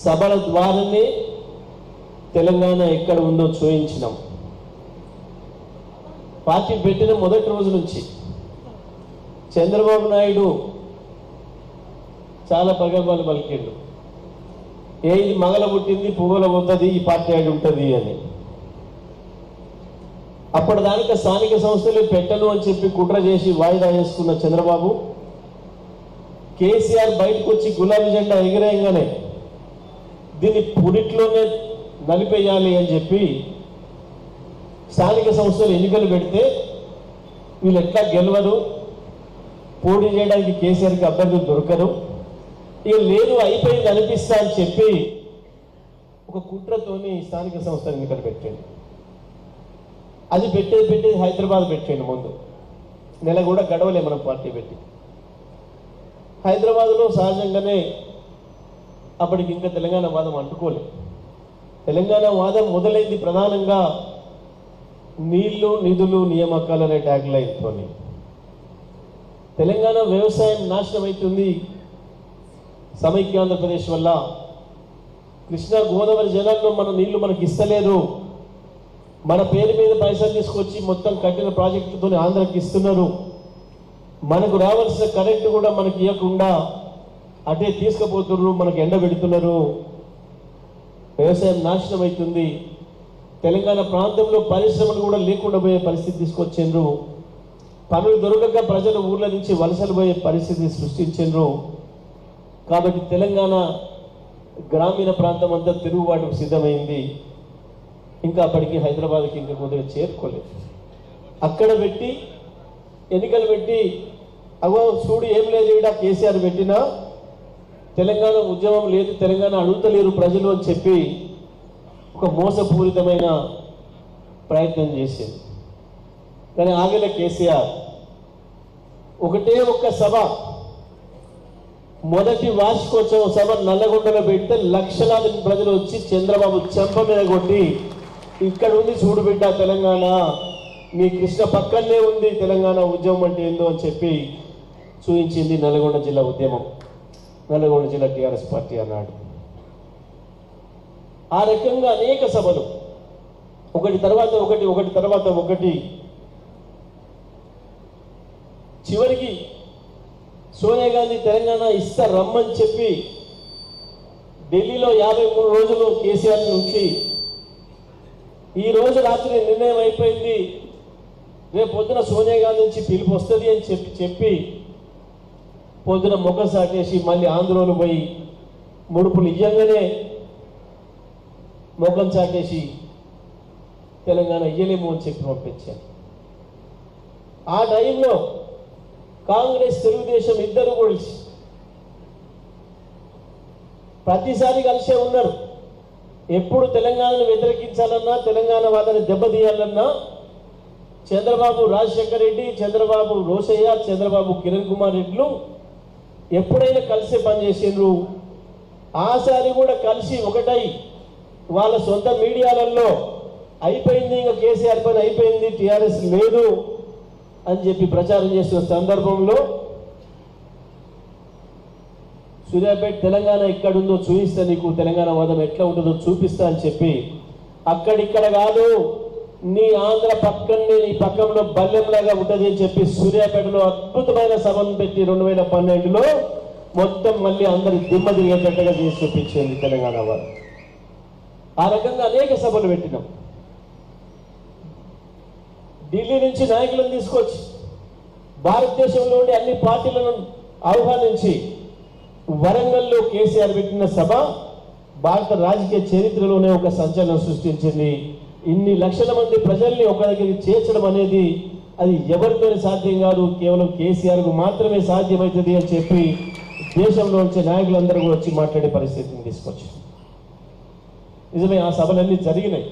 సభల ద్వారానే తెలంగాణ ఎక్కడ ఉందో చూయించినాం. పార్టీ పెట్టిన మొదటి రోజు నుంచి చంద్రబాబు నాయుడు చాలా ప్రగల్భాలు పలికిండు. ఇది మగల పుట్టింది పువ్వుల పోతుంది, ఈ పార్టీ ఆడి ఉంటుంది అని. అప్పటిదానిక స్థానిక సంస్థలు పెట్టను అని చెప్పి కుట్ర చేసి వాయిదా వేసుకున్న చంద్రబాబు కేసీఆర్ బయటకు వచ్చి గులాబీ జెండా ఎగిరేయంగానే దీన్ని పురిట్లోనే నలిపేయాలి అని చెప్పి స్థానిక సంస్థలు ఎన్నికలు పెడితే వీళ్ళు ఎట్లా గెలవరు, పోటీ చేయడానికి కేసీఆర్కి అభ్యర్థులు దొరకరు, ఇక లేదు అయిపోయింది అనిపిస్తా అని చెప్పి ఒక కుట్రతోని స్థానిక సంస్థలు ఎన్నికలు పెట్టాడు. అది పెట్టేది హైదరాబాద్ పెట్టాడు. ముందు నెల కూడా గడవలే మనం పార్టీ పెట్టి. హైదరాబాద్లో సహజంగానే అప్పటికి ఇంకా తెలంగాణ వాదం అంటుకోలేదు. తెలంగాణ వాదం మొదలైంది ప్రధానంగా నీళ్లు నిధులు నియామకాలు అనే ట్యాగ్ లైన్తో. తెలంగాణ వ్యవసాయం నాశనం అవుతుంది సమైక్య ఆంధ్రప్రదేశ్ వల్ల. కృష్ణా గోదావరి జలాల్లో మన నీళ్లు మనకి ఇస్తలేరు, మన పేరు మీద పైసలు తీసుకొచ్చి మొత్తం కట్టిన ప్రాజెక్టుతో ఆంధ్రకి ఇస్తున్నారు, మనకు రావాల్సిన కరెంటు కూడా మనకి ఇవ్వకుండా అటే తీసుకుపోతున్నారు, మనకు ఎండ పెడుతున్నారు, వ్యవసాయం నాశనం అవుతుంది. తెలంగాణ ప్రాంతంలో పరిశ్రమలు కూడా లేకుండా పోయే పరిస్థితి తీసుకొచ్చిండ్రు. పనులు దొరకక ప్రజలు ఊర్ల నుంచి వలసలు పోయే పరిస్థితి సృష్టించిండ్రు. కాబట్టి తెలంగాణ గ్రామీణ ప్రాంతం అంతా తిరుగుబాటుకు సిద్ధమైంది. ఇంకా అప్పటికి హైదరాబాద్కి ఇంకా కొద్దిగా చేరుకోలేదు. అక్కడ పెట్టి ఎన్నికలు పెట్టి అగో చూడు ఏం లేదు ఇక్కడ కేసీఆర్ పెట్టినా తెలంగాణ ఉద్యమం లేదు, తెలంగాణ అడుగుతలేరు ప్రజలు అని చెప్పి ఒక మోసపూరితమైన ప్రయత్నం చేసింది. కానీ ఆగలే కేసీఆర్. ఒకటే ఒక్క సభ, మొదటి వార్షికోత్సవం సభ నల్లగొండలో పెడితే లక్షలాది ప్రజలు వచ్చి చంద్రబాబు చెంప మీద కొట్టి ఇక్కడ ఉంది చూడు బిడ్డ తెలంగాణ, మీ కృష్ణ పక్కనే ఉంది తెలంగాణ ఉద్యమం అంటే ఏందో అని చెప్పి చూపించింది నల్గొండ జిల్లా ఉద్యమం, నల్గొండ జిల్లా టీఆర్ఎస్ పార్టీ అన్నాడు. ఆ రకంగా అనేక సభలు ఒకటి తర్వాత ఒకటి చివరికి సోనియా గాంధీ తెలంగాణ ఇస్తా రమ్మని చెప్పి ఢిల్లీలో 53 రోజులు కేసీఆర్ నుంచి ఈ రోజు రాత్రి నిర్ణయం అయిపోయింది, రేపు పొద్దున సోనియా గాంధీ నుంచి పిలుపు వస్తుంది అని చెప్పి పొద్దున ముఖం సాటేసి మళ్ళీ ఆంధ్రోలు పోయి ముడుపులు ఇయ్యంగానే ముఖం చాటేసి తెలంగాణ ఇయ్యలేము అని చెప్పి పంపించారు. ఆ టైంలో కాంగ్రెస్ తెలుగుదేశం ఇద్దరు కలిసి ప్రతిసారి కలిసే ఉన్నారు. ఎప్పుడు తెలంగాణను వ్యతిరేకించాలన్నా, తెలంగాణ వాళ్ళని దెబ్బతీయాలన్నా చంద్రబాబు రాజశేఖర్ రెడ్డి, చంద్రబాబు రోసయ్య, చంద్రబాబు కిరణ్ కుమార్ రెడ్డిలు ఎప్పుడైనా కలిసి పనిచేసిండ్రు. ఆసారి కూడా కలిసి ఒకటై వాళ్ళ సొంత మీడియాలలో అయిపోయింది, ఇంకా కేసీఆర్ పని అయిపోయింది, టీఆర్ఎస్ లేదు అని చెప్పి ప్రచారం చేస్తున్న సందర్భంలో సూర్యాపేట తెలంగాణ ఎక్కడుందో చూపిస్తా, నీకు తెలంగాణ వాదం ఎట్లా ఉంటుందో చూపిస్తా అని చెప్పి అక్కడిక్కడ కాదు నీ ఆంధ్ర పక్కనే నీ పక్కంలో బల్లెంలాగా ఉంటుంది అని చెప్పి సూర్యాపేటలో అద్భుతమైన సభను పెట్టి 2012లో మొత్తం మళ్ళీ అందరి దిమ్మ తిరిగేటట్టుగా చేసి చూపించింది తెలంగాణ వారు. ఆ రకంగా అనేక సభలు పెట్టినాం. ఢిల్లీ నుంచి నాయకులను తీసుకొచ్చి భారతదేశంలో ఉండే అన్ని పార్టీలను ఆహ్వానించి వరంగల్లో కేసీఆర్ పెట్టిన సభ భారత రాజకీయ చరిత్రలోనే ఒక సంచలనం సృష్టించింది. ఇన్ని లక్షల మంది ప్రజల్ని ఒక దగ్గరికి చేర్చడం అనేది అది ఎవరితో సాధ్యం కాదు, కేవలం కేసీఆర్కు మాత్రమే సాధ్యమవుతుంది అని చెప్పి దేశంలో వచ్చే నాయకులందరూ కూడా వచ్చి మాట్లాడే పరిస్థితిని తీసుకొచ్చారు. నిజమే, ఆ సభలన్నీ జరిగినాయి.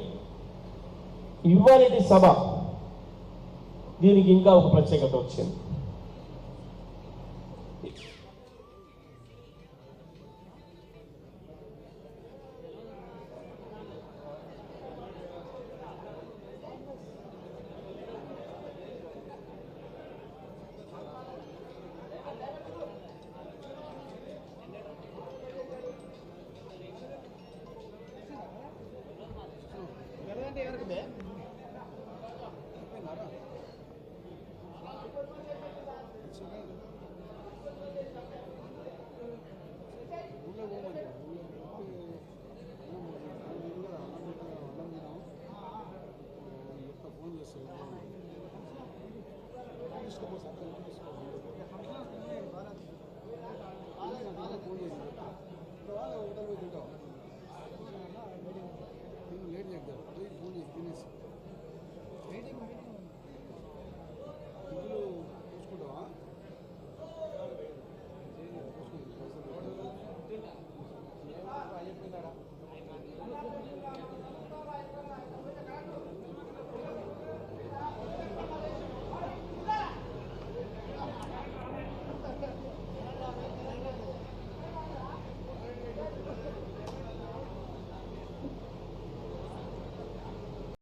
ఇవాళటి సభ దీనికి ఇంకా ఒక ప్రత్యేకత వచ్చింది. ఉండే